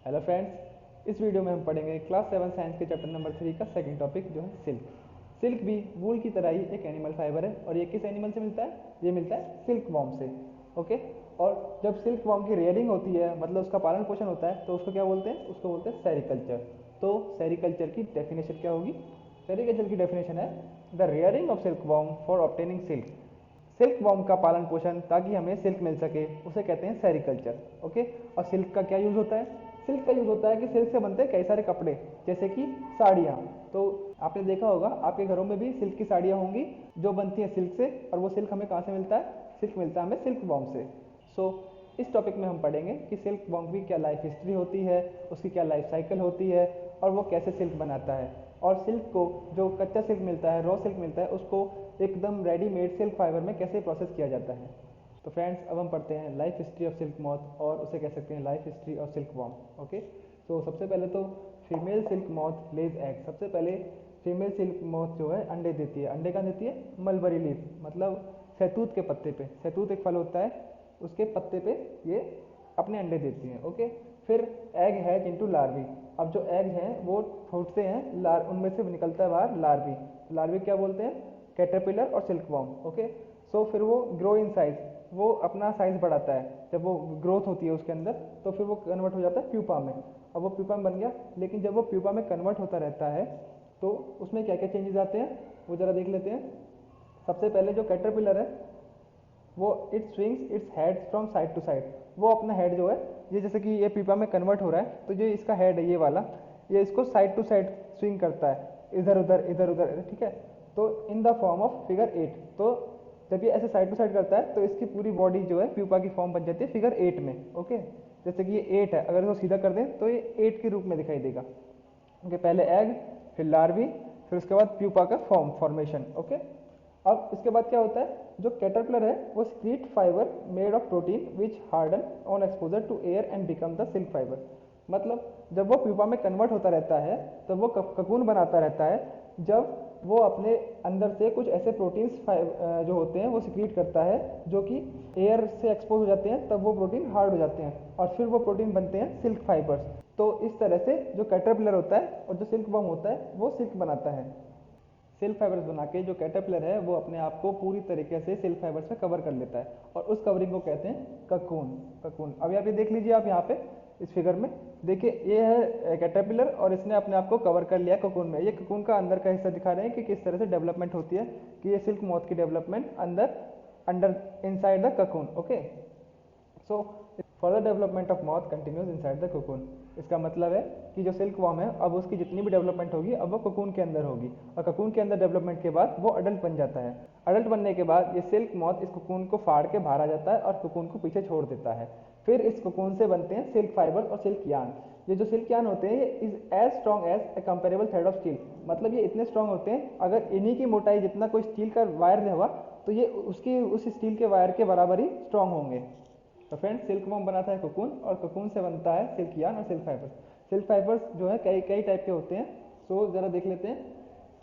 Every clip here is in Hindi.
हेलो फ्रेंड्स, इस वीडियो में हम पढ़ेंगे क्लास 7 साइंस के चैप्टर नंबर 3 का सेकंड टॉपिक जो है सिल्क। सिल्क भी वूल की तरह ही एक एनिमल फाइबर है और ये किस एनिमल से मिलता है? ये मिलता है सिल्क वॉर्म से। ओके, और जब सिल्क वॉर्म की रेयरिंग होती है, मतलब उसका पालन पोषण होता है, तो उसको क्या बोलते हैं? उसको बोलते हैं सेरिकल्चर। तो सेरिकल्चर की डेफिनेशन क्या होगी? सेरिकल्चर की डेफिनेशन है the rearing of silk worm for obtaining silk. Silk worm का पालन पोषण ताकि हमें सिल्क मिल सके, उसे कहते हैं सेरिकल्चर। ओके, और सिल्क का क्या यूज होता है? सिल्क का यूज होता है कि सिल्क से बनते हैं कई सारे कपड़े, जैसे कि साड़ियाँ। तो आपने देखा होगा आपके घरों में भी सिल्क की साड़ियाँ होंगी जो बनती हैं सिल्क से, और वो सिल्क हमें कहाँ से मिलता है? सिल्क मिलता है हमें सिल्क वॉर्म से। सो इस टॉपिक में हम पढ़ेंगे कि सिल्क वॉर्म की क्या लाइफ हिस्ट्री होती है, उसकी क्या लाइफ साइकिल होती है, और वो कैसे सिल्क बनाता है, और सिल्क को जो कच्चा सिल्क मिलता है, रॉ सिल्क मिलता है, उसको एकदम रेडीमेड सिल्क फाइबर में कैसे प्रोसेस किया जाता है। तो फ्रेंड्स, अब हम पढ़ते हैं life history of silk moth, और उसे कह सकते हैं life history of silk worm. Okay, तो सबसे पहले तो फीमेल सिल्क मॉथ लेज एग। सबसे पहले फीमेल सिल्क मॉथ जो है अंडे देती है। अंडे कहाँ देती है? मलबरी लीफ, मतलब सहतूत के पत्ते पे। सहतूत एक फल होता है, उसके पत्ते पे ये अपने अंडे देती हैं। ओके, फिर एग हैच इनटू लार्वी। अब जो एग हैं वो फूटते हैं, उनमें से निकलता है बाहर लार्वी। लार्वी क्या बोलते हैं? कैटरपिलर और सिल्क वॉर्म। ओके, सो फिर वो ग्रो इन साइज, वो अपना साइज बढ़ाता है। जब वो ग्रोथ होती है उसके अंदर, तो फिर वो कन्वर्ट हो जाता है प्यूपा में। अब वो प्यूपा में बन गया, लेकिन जब वो प्यूपा में कन्वर्ट होता रहता है तो उसमें क्या क्या चेंजेस आते हैं वो जरा देख लेते हैं। सबसे पहले जो कैटरपिलर है वो it swings its head from side to side. वो अपना हेड जो है, ये जैसे कि ये पीपा में कन्वर्ट हो रहा है, तो जो इसका हेड है ये वाला, ये इसको साइड टू साइड स्विंग करता है, इधर उधर इधर उधर। ठीक है, तो in the form of figure 8। तो जब ये ऐसे साइड टू साइड करता है तो इसकी पूरी बॉडी जो है प्यूपा की फॉर्म बन जाती है फिगर 8 में। ओके, जैसे कि ये 8 है, अगर इसको सीधा कर दें तो ये 8 के रूप में दिखाई देगा। ओके, पहले एग, फिर लार्वी, फिर उसके बाद प्यूपा का फॉर्मेशन। ओके, अब इसके बाद क्या होता है? जो कैटरपिलर है वो secrete fibre made of protein which harden on exposure to air and become the silk fibre. मतलब जब वो प्यूपा में कन्वर्ट होता रहता है तब वो ककून बनाता रहता है। जब वो अपने अंदर से कुछ ऐसे प्रोटीन्स जो होते हैं वो सिक्रीट करता है, जो कि एयर से एक्सपोज हो जाते हैं, तब वो प्रोटीन हार्ड हो जाते हैं और फिर वो प्रोटीन बनते हैं सिल्क फाइबर्स। तो इस तरह से जो कैटरपिलर होता है और जो सिल्क वर्म होता है वो सिल्क बनाता है। सिल्क फाइबर्स बना के जो कैटरपिलर है वो अपने आप को पूरी तरीके से सिल्क फाइबर्स में कवर कर लेता है, और उस कवरिंग को कहते हैं ककून। ककून अब यहाँ पे देख लीजिए, आप यहाँ पे इस फिगर में देखिए, ये है कैटरपिलर और इसने अपने आप को कवर कर लिया ककून में। ये ककून का अंदर का हिस्सा दिखा रहे हैं कि किस तरह से डेवलपमेंट होती है, कि ये सिल्क मॉथ की डेवलपमेंट अंदर under inside the cocoon. Okay, so further development of moth continues inside the cocoon. इसका मतलब है कि जो सिल्क वॉर्म है अब उसकी जितनी भी डेवलपमेंट होगी अब वो कोकून के अंदर होगी, और कोकून के अंदर डेवलपमेंट के बाद वो अडल्ट बन जाता है। अडल्ट बनने के बाद ये सिल्क मॉथ इस कोकून को फाड़ के बाहर आ जाता है और कोकून को पीछे छोड़ देता है। फिर इस कोकून से बनते हैं सिल्क फाइबर्स और सिल्क यार्न। ये जो सिल्क यार्न होते हैं ये is as strong as a comparable thread of steel. मतलब ये इतने स्ट्रॉन्ग होते हैं, अगर इन्हीं की मोटाई जितना कोई स्टील का वायर होगा तो ये उसकी उस स्टील के वायर के बराबर ही स्ट्रॉन्ग होंगे। तो फ्रेंड्स, सिल्क वॉर्म बनाता है कोकून, और कोकून से बनता है सिल्क यार्न और सिल्क फाइबर्स। सिल्क फाइबर्स जो है कई कई टाइप के होते हैं, सो जरा देख लेते हैं।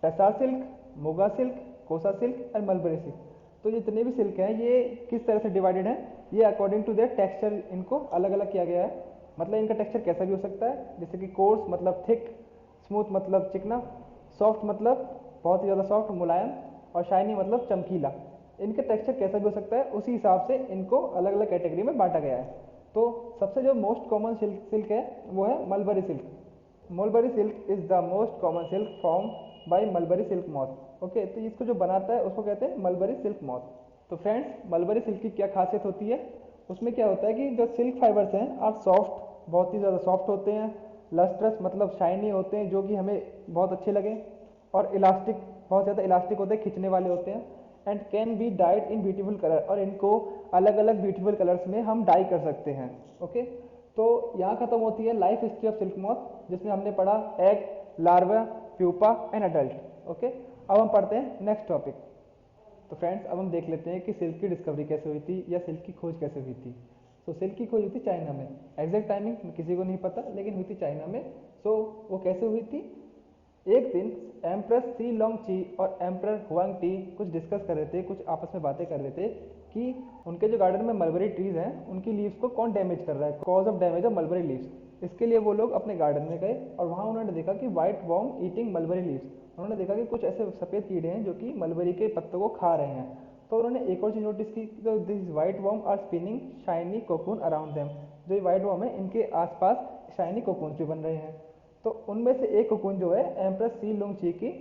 टसार सिल्क, मोगा सिल्क, कोसा सिल्क और मलबरी सिल्क। तो जितने भी सिल्क हैं ये किस तरह से डिवाइडेड हैं? ये अकॉर्डिंग टू देयर टेक्सचर इनको अलग अलग किया गया है। मतलब इनका टेक्सचर कैसा भी हो सकता है, जैसे कि कोर्स मतलब थिक, स्मूथ मतलब चिकना, सॉफ्ट मतलब बहुत ही ज़्यादा सॉफ्ट मुलायम, और शाइनी मतलब चमकीला। इनके टेक्सचर कैसा भी हो सकता है, उसी हिसाब से इनको अलग अलग कैटेगरी में बांटा गया है। तो सबसे जो मोस्ट कॉमन सिल्क है वो है mulberry silk. Mulberry silk is the most common silk form by mulberry silk moth. Okay, तो इसको जो बनाता है उसको कहते हैं मलबरी सिल्क मॉथ। तो फ्रेंड्स, मलबरी सिल्क की क्या खासियत होती है? उसमें क्या होता है कि जो सिल्क फाइबर्स हैं आर सॉफ्ट, बहुत ही ज़्यादा सॉफ्ट होते हैं, लस्ट्रस मतलब शाइनी होते हैं जो कि हमें बहुत अच्छे लगे, और इलास्टिक, बहुत ज़्यादा इलास्टिक होते हैं, खिंचने वाले होते हैं, and can be died in beautiful colour, और इनको अलग अलग ब्यूटीफुल कलर्स में हम डाई कर सकते हैं। ओके, तो यहाँ खत्म होती है life history of silk moth, जिसमें हमने पढ़ा egg, larva, pupa and adult. Okay, अब हम पढ़ते हैं नेक्स्ट टॉपिक। तो फ्रेंड्स, अब हम देख लेते हैं कि सिल्क की डिस्कवरी कैसे हुई थी, या सिल्क की खोज कैसे हुई थी। सो सिल्क की खोज हुई थी चाइना में। एग्जैक्ट टाइमिंग किसी को नहीं पता, लेकिन हुई थी चाइना में। सो वो कैसे हुई थी? एक दिन एम्प्रेस सी लोंग ची और एम्प्रर हुआंग टी कुछ डिस्कस कर रहे थे, कुछ आपस में बातें कर रहे थे कि उनके जो गार्डन में मलबरी ट्रीज हैं उनकी लीव्स को कौन डैमेज कर रहा है, cause of damage of mulberry leaves. इसके लिए वो लोग अपने गार्डन में गए और वहाँ उन्होंने देखा कि white worm eating mulberry leaves. उन्होंने देखा कि कुछ ऐसे सफ़ेद कीड़े हैं जो कि मलबरी के पत्तों को खा रहे हैं। तो उन्होंने एक और चीज़ नोटिस की, तो this white worm are spinning shiny cocoon around them. जो ये वाइट वॉर्म है इनके आसपास शाइनी कोकून भी बन रहे हैं। तो उनमें से एक कोकून जो है एम्प्रेस सी लुंगची की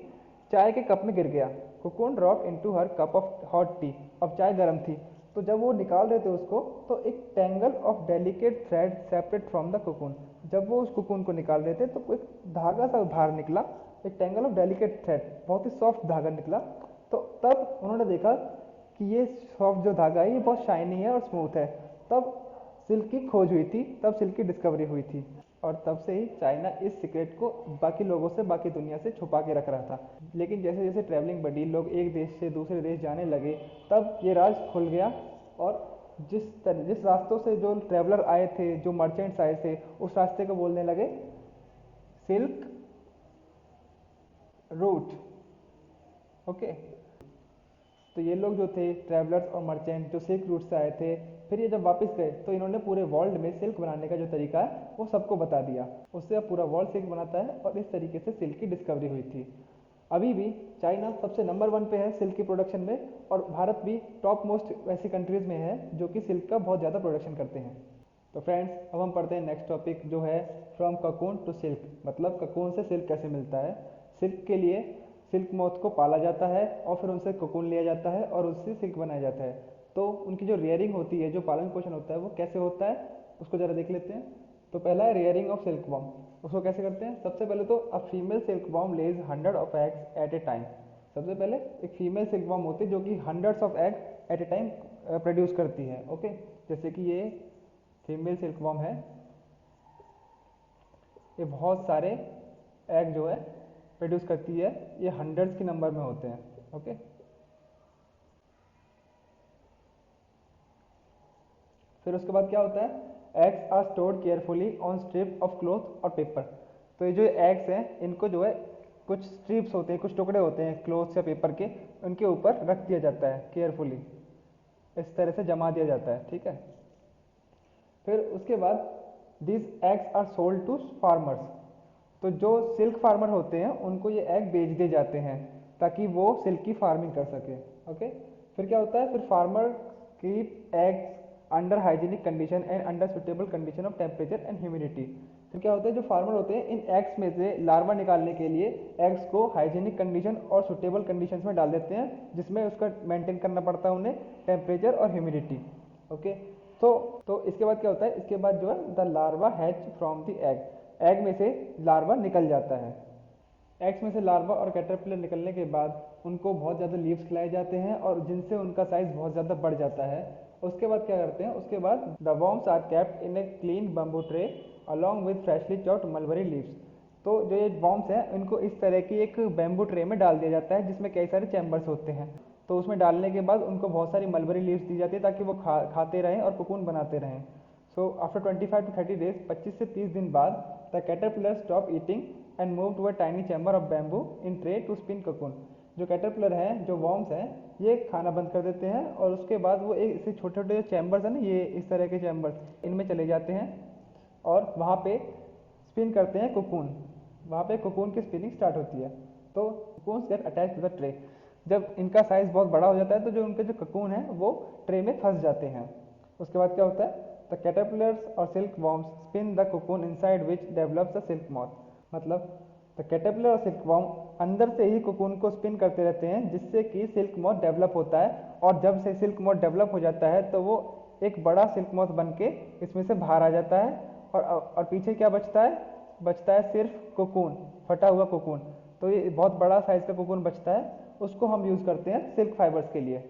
चाय के कप में गिर गया। Cocoon drop into her cup of hot T. अब चाय गर्म थी, तो जब वो निकाल रहे थे उसको, तो एक tangle of delicate thread separate from the cocoon. जब वो उस कोकून को निकाल रहे थे तो एक धागा सा बाहर निकला, एक टेंगल ऑफ डेलिकेट थ्रेड, बहुत ही सॉफ्ट धागा निकला। तो तब उन्होंने देखा कि ये सॉफ्ट जो धागा है ये बहुत शाइनी है और स्मूथ है। तब सिल्क की खोज हुई थी, तब सिल्क की डिस्कवरी हुई थी। और तब से ही चाइना इस सीक्रेट को बाकी लोगों से, बाकी दुनिया से छुपा के रख रहा था। लेकिन जैसे जैसे ट्रैवलिंग बढ़ी, लोग एक देश से दूसरे देश जाने लगे, तब ये राज खुल गया। और जिस रास्तों से जो ट्रैवलर आए थे, जो मर्चेंट्स आए थे, उस रास्ते को बोलने लगे सिल्क रूट। ओके, तो ये लोग जो थे ट्रैवलर्स और मर्चेंट जो सिल्क रूट से आए थे, फिर ये जब वापस गए तो इन्होंने पूरे वर्ल्ड में सिल्क बनाने का जो तरीका है वो सबको बता दिया। उससे अब पूरा वर्ल्ड सिल्क बनाता है और इस तरीके से सिल्क की डिस्कवरी हुई थी। अभी भी चाइना सबसे नंबर 1 पे है सिल्क की प्रोडक्शन में, और भारत भी टॉप मोस्ट ऐसी कंट्रीज में है जो कि सिल्क का बहुत ज़्यादा प्रोडक्शन करते हैं। तो फ्रेंड्स, अब हम पढ़ते हैं नेक्स्ट टॉपिक जो है फ्रॉम ककून टू सिल्क, मतलब ककून से सिल्क कैसे मिलता है। सिल्क के लिए सिल्क मोथ को पाला जाता है और फिर उनसे कोकून लिया जाता है और उससे सिल्क बनाया जाता है। तो उनकी जो रेयरिंग होती है, जो पालन पोषण होता है, वो कैसे होता है उसको ज़रा देख लेते हैं। तो पहला है रेयरिंग ऑफ सिल्क वॉर्म। उसको कैसे करते हैं? सबसे पहले तो a female silk worm lays 100 of eggs at a time. सबसे पहले एक फीमेल सिल्क वॉर्म होती है जो कि 100 of egg at a time produce करती है। ओके, जैसे कि ये फीमेल सिल्क वॉर्म है, ये बहुत सारे एग जो है प्रोड्यूस करती है, ये हंड्रेड्स की नंबर में होते हैं। ओके, फिर उसके बाद क्या होता है? Eggs are stored carefully on strip of cloth और पेपर। तो ये जो एग्स हैं इनको जो है कुछ स्ट्रिप्स होते हैं, कुछ टुकड़े होते हैं क्लॉथ या पेपर के, उनके ऊपर रख दिया जाता है केयरफुली, इस तरह से जमा दिया जाता है। ठीक है, फिर उसके बाद this eggs are sold to farmers. तो जो सिल्क फार्मर होते हैं उनको ये एग बेच दिए जाते हैं ताकि वो सिल्क की फार्मिंग कर सके। ओके, फिर क्या होता है? फिर farmer keep eggs under hygienic condition and under suitable condition of temperature and humidity. फिर क्या होता है? जो फार्मर होते हैं इन एग्स में से लार्वा निकालने के लिए एग्स को हाइजीनिक कंडीशन और सुटेबल कंडीशंस में डाल देते हैं, जिसमें उसका मेंटेन करना पड़ता है उन्हें टेम्परेचर और ह्यूमिडिटी। ओके, तो इसके बाद क्या होता है? इसके बाद जो है the larva hatch from the egg. Egg में से लार्वा निकल जाता है। एग्स में से लार्वा और कैटरपिलर निकलने के बाद उनको बहुत ज़्यादा लीव्स खिलाए जाते हैं और जिनसे उनका साइज बहुत ज़्यादा बढ़ जाता है। उसके बाद क्या करते हैं? उसके बाद the worms are kept in a clean bamboo tray along with freshly chopped mulberry leaves. तो जो ये वॉर्म्स हैं इनको इस तरह की एक बैम्बू ट्रे में डाल दिया जाता है जिसमें कई सारे चैम्बर्स होते हैं। तो उसमें डालने के बाद उनको बहुत सारी मलबरी लीव्स दी जाती है ताकि वो खाते रहें और कोकून बनाते रहें। सो आफ्टर 25 to 30 डेज, 25 से 30 दिन बाद, the caterpillar stop eating and move to a tiny chamber of bamboo in tray to spin cocoon. जो कैटरपिलर हैं, जो वॉर्म्स हैं, ये खाना बंद कर देते हैं और उसके बाद वो एक ऐसे छोटे छोटे चैम्बर्स हैं ना, ये इस तरह के चैम्बर्स, इनमें चले जाते हैं और वहाँ पे स्पिन करते हैं कोकून। वहाँ पे कोकून की स्पिनिंग स्टार्ट होती है। तो cocoons get attach to the tray. जब इनका साइज बहुत बड़ा हो जाता है तो जो उनके जो कोकून है वो ट्रे में फंस जाते हैं। उसके बाद क्या होता है? द कैटरपिलर्स और silk worms spin the cocoon inside which develops the silk moth. मतलब द कैटरपिलर और सिल्क वॉर्म अंदर से ही कोकून को स्पिन करते रहते हैं जिससे कि सिल्क मॉथ डेवलप होता है, और जब से सिल्क मॉथ डेवलप हो जाता है तो वो एक बड़ा सिल्क मॉथ बन के इसमें से बाहर आ जाता है। और पीछे क्या बचता है? बचता है सिर्फ कोकून, फटा हुआ कोकून। तो ये बहुत बड़ा साइज का कोकून बचता है, उसको हम यूज़ करते हैं सिल्क फाइबर्स के लिए।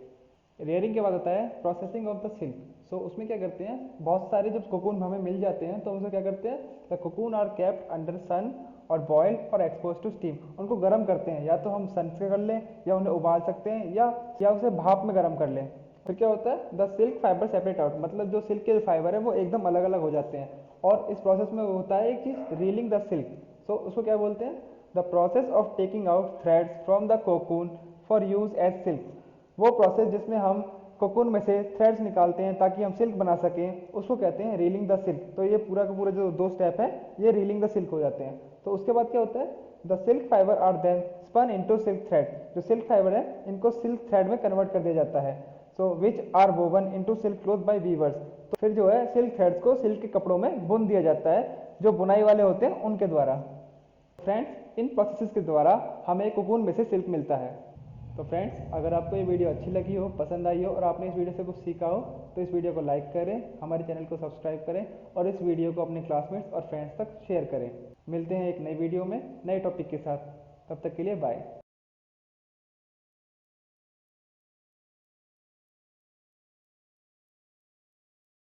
रेयरिंग के बाद होता है प्रोसेसिंग ऑफ द सिल्क। सो उसमें क्या करते हैं? बहुत सारे जब कोकून हमें मिल जाते हैं तो उसे क्या करते हैं? The cocoon are kept under sun और बॉयल और एक्सपोज टू स्टीम। उनको गर्म करते हैं, या तो हम सन से कर लें या उन्हें उबाल सकते हैं या उसे भाप में गर्म कर लें। फिर क्या होता है? The silk fibre separate out, मतलब जो सिल्क के फाइबर है वो एकदम अलग अलग हो जाते हैं। और इस प्रोसेस में होता है एक चीज़, रीलिंग द सिल्क। सो उसको क्या बोलते हैं? The process of taking out threads from the cocoon for use as silk. वो प्रोसेस जिसमें हम कोकून में से थ्रेड्स निकालते हैं ताकि हम सिल्क बना सकें, उसको कहते हैं रीलिंग द सिल्क। तो ये पूरा का पूरा जो 2 स्टेप है ये रीलिंग द सिल्क हो जाते हैं। तो उसके बाद क्या होता है, the silk fibre are then spun into silk thread. जो सिल्क फाइबर है इनको सिल्क थ्रेड में कन्वर्ट कर दिया जाता है। So which are woven into silk cloth by weavers. तो फिर जो है सिल्क थ्रेड्स को सिल्क के कपड़ों में बुन दिया जाता है जो बुनाई वाले होते हैं उनके द्वारा। फ्रेंड्स, इन प्रोसेसेस के द्वारा हमें कोकून में से सिल्क मिलता है। तो फ्रेंड्स, अगर आपको ये वीडियो अच्छी लगी हो, पसंद आई हो और आपने इस वीडियो से कुछ सीखा हो तो इस वीडियो को लाइक करें, हमारे चैनल को सब्सक्राइब करें और इस वीडियो को अपने क्लासमेट्स और फ्रेंड्स तक शेयर करें। मिलते हैं एक नई वीडियो में नए टॉपिक के साथ, तब तक के लिए बाय।